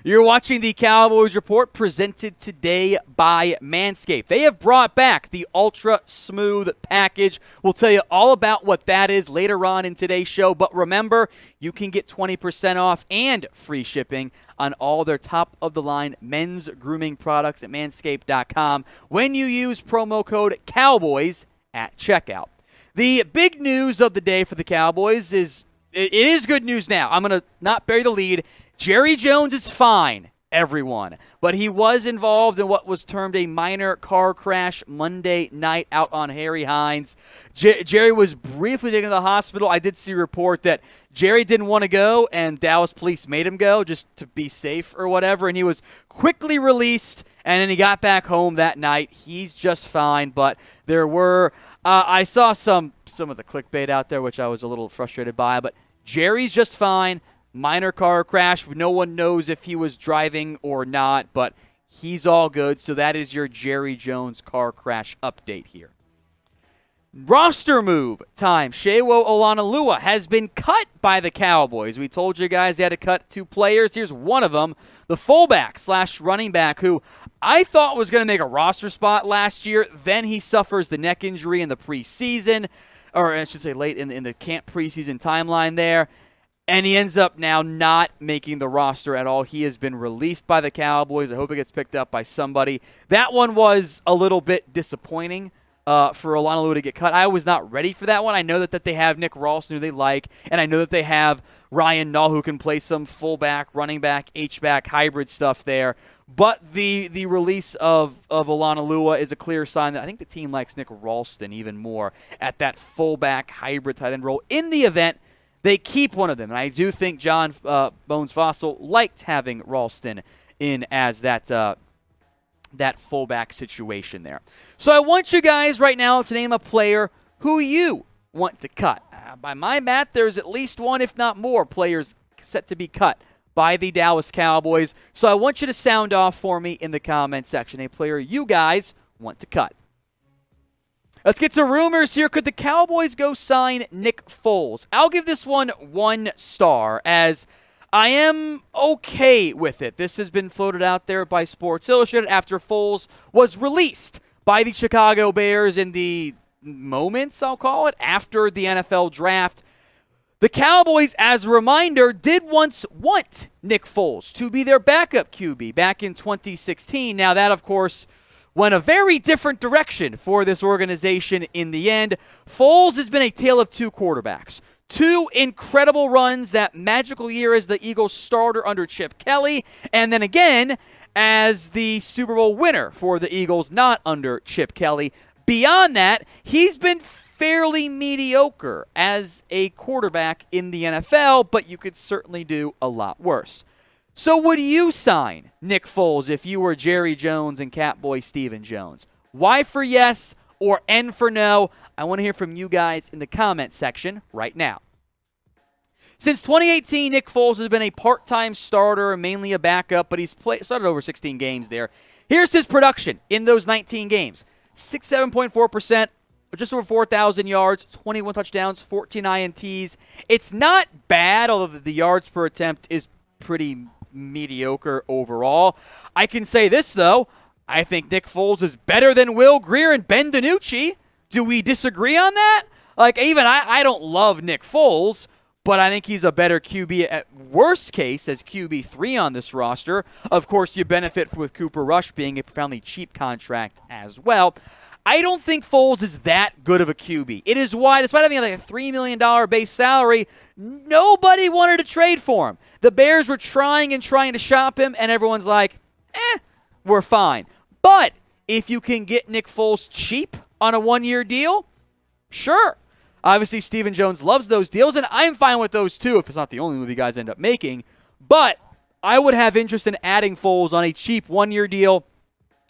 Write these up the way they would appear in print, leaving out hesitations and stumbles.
You're watching the Cowboys Report presented today by Manscaped. They have brought back the Ultra Smooth package. We'll tell you all about what that is later on in today's show. But remember, you can get 20% off and free shipping on all their top-of-the-line men's grooming products at manscaped.com when you use promo code COWBOYS at checkout. The big news of the day for the Cowboys is, it is good news now. I'm going to not bury the lead. Jerry Jones is fine, everyone, but he was involved in what was termed a minor car crash Monday night out on Harry Hines. Jerry was briefly taken to the hospital. I did see a report that Jerry didn't want to go, and Dallas police made him go just to be safe or whatever, and he was quickly released, and then he got back home that night. He's just fine, but there were I saw some of the clickbait out there, which I was a little frustrated by, but Jerry's just fine. Minor car crash. No one knows if he was driving or not, but he's all good. So that is your Jerry Jones car crash update here. Roster move time. Sewo Olonilua has been cut by the Cowboys. We told you guys they had to cut 2 players. Here's one of them, the fullback / running back who I thought was going to make a roster spot last year. Then he suffers the neck injury in the preseason, or I should say late in the camp preseason timeline there. And he ends up now not making the roster at all. He has been released by the Cowboys. I hope it gets picked up by somebody. That one was a little bit disappointing for Olonilua to get cut. I was not ready for that one. I know that they have Nick Ralston, who they like, and I know that they have Ryan Null, who can play some fullback, running back, H-back, hybrid stuff there. But the release of Olonilua is a clear sign that I think the team likes Nick Ralston even more at that fullback, hybrid tight end role in the event they keep one of them. And I do think John Bones Fossil liked having Ralston in as that fullback situation there. So I want you guys right now to name a player who you want to cut. By my math, there's at least one, if not more, players set to be cut by the Dallas Cowboys. So I want you to sound off for me in the comment section a player you guys want to cut. Let's get to rumors here. Could the Cowboys go sign Nick Foles? I'll give this one 1 star, as I am okay with it. This has been floated out there by Sports Illustrated after Foles was released by the Chicago Bears in the moments, I'll call it, after the NFL draft. The Cowboys, as a reminder, did once want Nick Foles to be their backup QB back in 2016. Now that, of course, went a very different direction for this organization in the end. Foles has been a tale of 2 quarterbacks. 2 incredible runs, that magical year as the Eagles starter under Chip Kelly, and then again as the Super Bowl winner for the Eagles, not under Chip Kelly. Beyond that, he's been fairly mediocre as a quarterback in the NFL, but you could certainly do a lot worse. So would you sign Nick Foles if you were Jerry Jones and Catboy Stephen Jones? Y for yes or N for no? I want to hear from you guys in the comment section right now. Since 2018, Nick Foles has been a part-time starter, mainly a backup, but he's started over 16 games there. Here's his production in those 19 games. 67.4%, just over 4,000 yards, 21 touchdowns, 14 INTs. It's not bad, although the yards per attempt is pretty mediocre overall. I can say this, though. I think Nick Foles is better than Will Grier and Ben DiNucci. Do we disagree on that? Even I don't love Nick Foles, but I think he's a better QB at worst case as QB3 on this roster. Of course, you benefit with Cooper Rush being a profoundly cheap contract as well. I don't think Foles is that good of a QB. It is why, despite having a $3 million base salary, nobody wanted to trade for him. The Bears were trying to shop him, and everyone's like, we're fine. But if you can get Nick Foles cheap on a 1-year deal, sure. Obviously, Stephen Jones loves those deals, and I'm fine with those too if it's not the only move you guys end up making. But I would have interest in adding Foles on a cheap 1-year deal.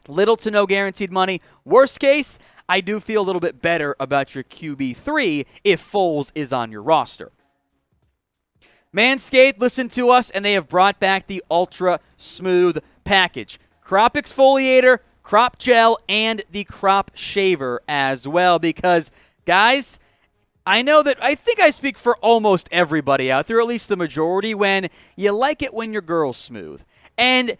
Little to no guaranteed money. Worst case, I do feel a little bit better about your QB3 if Foles is on your roster. Manscaped listened to us, and they have brought back the Ultra Smooth package. Crop exfoliator, crop gel, and the crop shaver as well. Because, guys, I think I speak for almost everybody out there, at least the majority, when you like it when your girl's smooth. And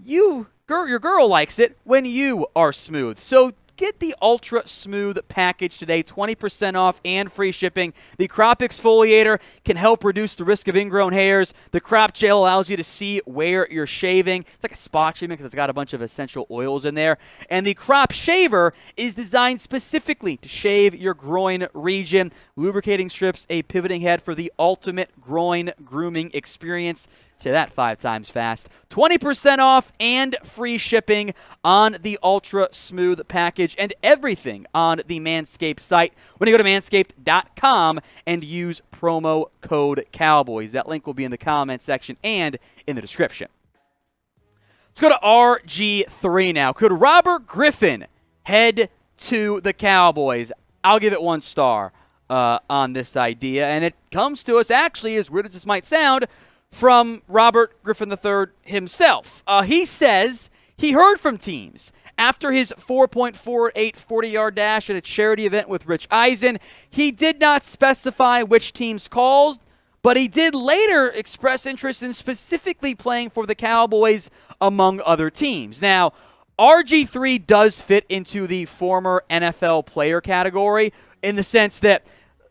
your girl likes it when you are smooth. So get the Ultra Smooth package today, 20% off and free shipping. The crop exfoliator can help reduce the risk of ingrown hairs. The crop gel allows you to see where you're shaving. It's like a spot treatment because it's got a bunch of essential oils in there. And the crop shaver is designed specifically to shave your groin region. Lubricating strips, a pivoting head for the ultimate groin grooming experience. Say that 5 times fast. 20% off and free shipping on the Ultra Smooth package and everything on the Manscaped site when you go to manscaped.com and use promo code Cowboys. That link will be in the comment section and in the description. Let's go to RG3 now. Could Robert Griffin head to the Cowboys? I'll give it 1 star on this idea, and it comes to us actually, as weird as this might sound, from Robert Griffin III himself. He says he heard from teams after his 4.48 40-yard dash at a charity event with Rich Eisen. He did not specify which teams called, but he did later express interest in specifically playing for the Cowboys among other teams. Now, RG3 does fit into the former NFL player category in the sense that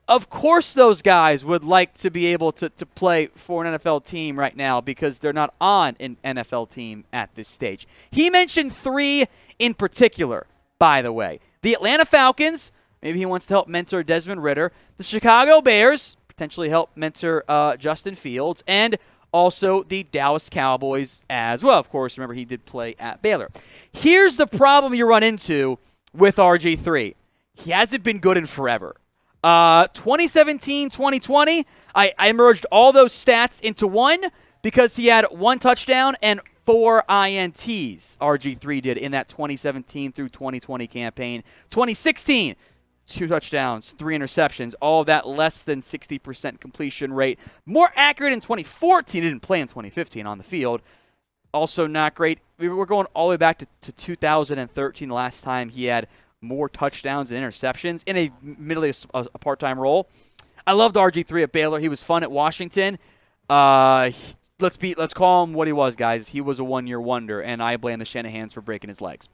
of course those guys would like to be able to play for an NFL team right now because they're not on an NFL team at this stage. He mentioned 3 in particular, by the way. The Atlanta Falcons, maybe he wants to help mentor Desmond Ridder. The Chicago Bears, potentially help mentor Justin Fields. And also the Dallas Cowboys as well. Of course, remember he did play at Baylor. Here's the problem you run into with RG3. He hasn't been good in forever. 2017, 2020, I merged all those stats into one because he had 1 touchdown and 4 INTs, RG3 did in that 2017 through 2020 campaign. 2016, 2 touchdowns, 3 interceptions, all of that less than 60% completion rate. More accurate in 2014, didn't play in 2015 on the field. Also not great. We're going all the way back to 2013, the last time he had more touchdowns and interceptions in admittedly a part-time role. I loved RG3 at Baylor. He was fun at Washington. Let's call him what he was, guys. He was a 1-year wonder, and I blame the Shanahans for breaking his legs.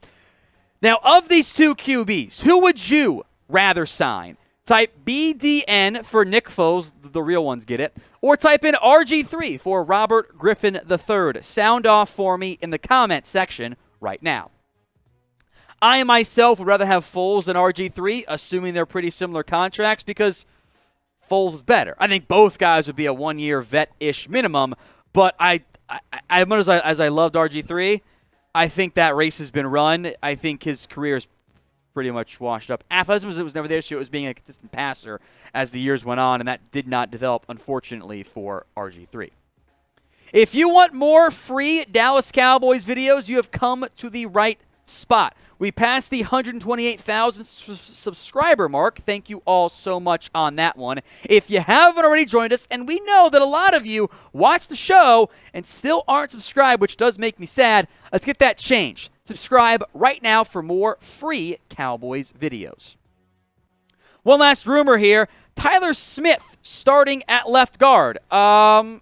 Now, of these 2 QBs, who would you rather sign? Type BDN for Nick Foles, the real ones get it, or type in RG3 for Robert Griffin III. Sound off for me in the comment section right now. I myself would rather have Foles than RG3, assuming they're pretty similar contracts, because Foles is better. I think both guys would be a 1-year vet-ish minimum, but as much as I loved RG3, I think that race has been run. I think his career is pretty much washed up. Athleticism was never the issue. It was being a consistent passer as the years went on, and that did not develop, unfortunately, for RG3. If you want more free Dallas Cowboys videos, you have come to the right spot. We passed the 128,000 subscriber mark. Thank you all so much on that one. If you haven't already joined us, and we know that a lot of you watch the show and still aren't subscribed, which does make me sad, let's get that changed. Subscribe right now for more free Cowboys videos. One last rumor here. Tyler Smith starting at left guard. 4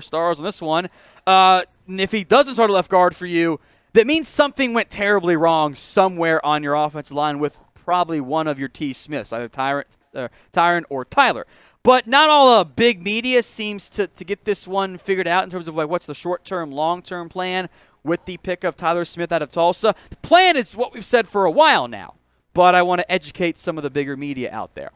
stars on this one. And if he doesn't start at left guard for you, that means something went terribly wrong somewhere on your offensive line with probably one of your T. Smiths, either Tyron or Tyler. But not all big media seems to get this one figured out in terms of what's the short-term, long-term plan with the pick of Tyler Smith out of Tulsa. The plan is what we've said for a while now, but I want to educate some of the bigger media out there.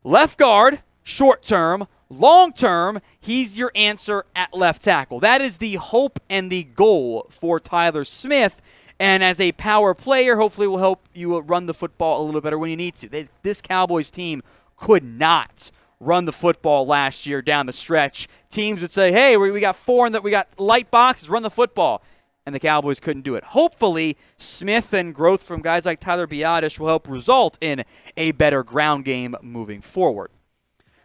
Left guard, short-term. Long-term, he's your answer at left tackle. That is the hope and the goal for Tyler Smith. And as a power player, hopefully will help you run the football a little better when you need to. This Cowboys team could not run the football last year down the stretch. Teams would say, hey, we got 4 and we got light boxes, run the football. And the Cowboys couldn't do it. Hopefully, Smith and growth from guys like Tyler Biadasz will help result in a better ground game moving forward.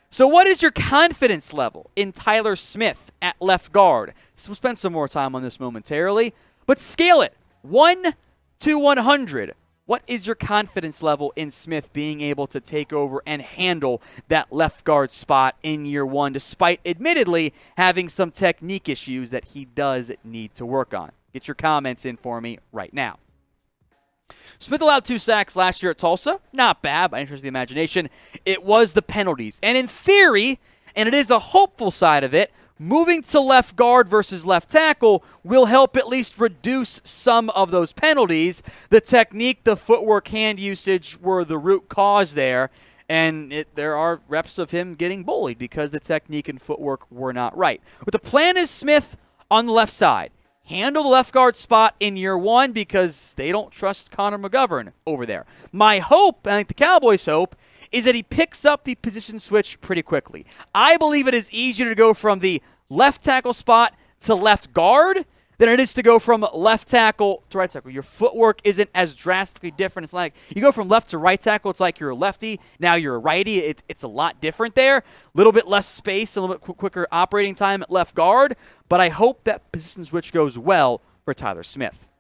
So what is your confidence level in Tyler Smith at left guard? So we'll spend some more time on this momentarily, but scale it 1 to 100. What is your confidence level in Smith being able to take over and handle that left guard spot in year one, despite admittedly having some technique issues that he does need to work on? Get your comments in for me right now. Smith allowed 2 sacks last year at Tulsa. Not bad, by any stretch of the imagination. It was the penalties. And in theory, and it is a hopeful side of it, moving to left guard versus left tackle will help at least reduce some of those penalties. The technique, the footwork, hand usage were the root cause there, and there are reps of him getting bullied because the technique and footwork were not right. But the plan is Smith on the left side. Handle the left guard spot in year one because they don't trust Connor McGovern over there. My hope, I think the Cowboys' hope, is that he picks up the position switch pretty quickly. I believe it is easier to go from the left tackle spot to left guard than it is to go from left tackle to right tackle. Your footwork isn't as drastically different. It's like you go from left to right tackle, it's like you're a lefty, now you're a righty. It's a lot different there. A little bit less space, a little bit quicker operating time at left guard, but I hope that position switch goes well for Tyler Smith.